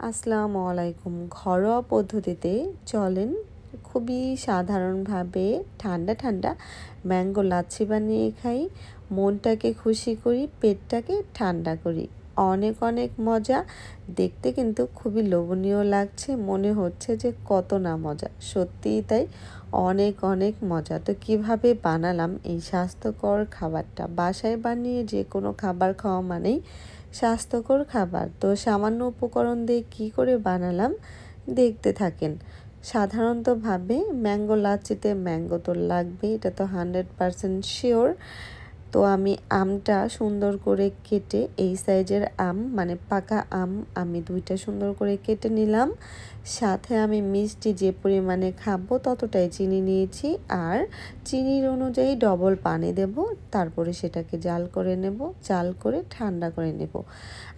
আসসালামু আলাইকুম। ঘরোয়া পদ্ধতিতে চলেন খুবই সাধারণভাবে ঠান্ডা ঠান্ডা ম্যাঙ্গো লাচ্ছি বানিয়ে খাই, মনটাকে খুশি করি, পেটটাকে ঠান্ডা করি। অনেক অনেক মজা, দেখতে কিন্তু খুবই লোভনীয় লাগছে, মনে হচ্ছে যে কত না মজা, সত্যিই তাই, অনেক অনেক মজা। তো কিভাবে বানালাম এই স্বাস্থ্যকর খাবারটা? বাসায় বানিয়ে যে কোনো খাবার খাওয়া মানেই স্বাস্থ্যকর খাবার। তো সামান্য উপকরণ দিয়ে কী করে বানালাম দেখতে থাকেন। সাধারণতভাবে ম্যাঙ্গো লাচ্ছিতে ম্যাঙ্গো তো লাগবেই, এটা তো 100% শিওর। তো আমি আমটা সুন্দর করে কেটে, এই সাইজের আম মানে পাকা আম আমি 2টা সুন্দর করে কেটে নিলাম। সাথে আমি মিষ্টি যে পরিমাণে খাবো ততটাই চিনি নিয়েছি, আর চিনির অনুযায়ী ডবল পানি দেব। তারপরে সেটাকে জাল করে নেব, জাল করে ঠান্ডা করে নেব।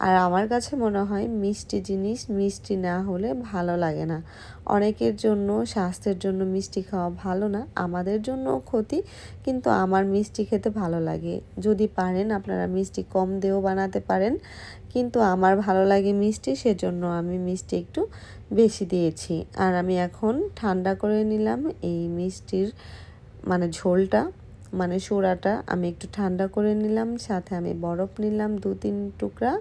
আর আমার কাছে মনে হয় মিষ্টি জিনিস মিষ্টি না হলে ভালো লাগে না। অনেকের জন্য স্বাস্থ্যের জন্য মিষ্টি খাওয়া ভালো না, আমাদের জন্যও ক্ষতি, কিন্তু আমার মিষ্টি খেতে ভালো লাগে। যদি পারেন আপনারা মিষ্টি কম দিয়েও বানাতে পারেন, কিন্তু আমার ভালো লাগে মিষ্টি, সেজন্য আমি মিষ্টি একটু বেশি দিয়েছি। আর আমি এখন ঠান্ডা করে নিলাম এই মিষ্টির মানে ঝোলটা, মানে সোড়াটা আমি একটু ঠান্ডা করে নিলাম। সাথে আমি বরফ নিলাম 2-3 টুকরা,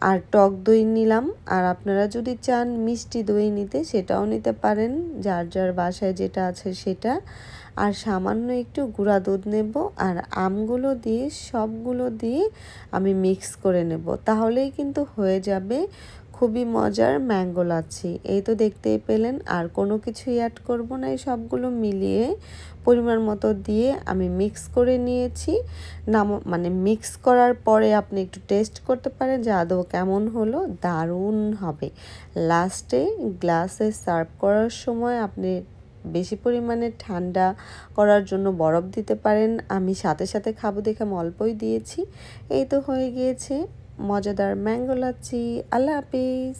আর টক দই নিলাম। আর আপনারা যদি চান মিষ্টি দই নিতে সেটাও নিতে পারেন, যার যার বাসায় যেটা আছে সেটা। আর সামান্য একটু গুঁড়া দুধ নেব, আর আমগুলো দিয়ে সবগুলো দিয়ে আমি মিক্স করে নেব, তাহলেই কিন্তু হয়ে যাবে খুবই মজার ম্যাঙ্গো লাচ্ছি। এই তো দেখতেই পেলেন, আর কোনো কিছুই অ্যাড করব না, এই সবগুলো মিলিয়ে পরিমাণ মতো দিয়ে আমি মিক্স করে নিয়েছি। মানে মিক্স করার পরে আপনি একটু টেস্ট করতে পারেন যে আদৌ কেমন হলো, দারুণ হবে। লাস্টে গ্লাসে সার্ভ করার সময় আপনি বেশি পরিমাণে ঠান্ডা করার জন্য বরফ দিতে পারেন। আমি সাথে সাথে খাবো দেখে আমি অল্পই দিয়েছি। এই তো হয়ে গিয়েছে মজাদার ম্যাঙ্গো লাচ্ছি। আল্লাহ হাফিজ।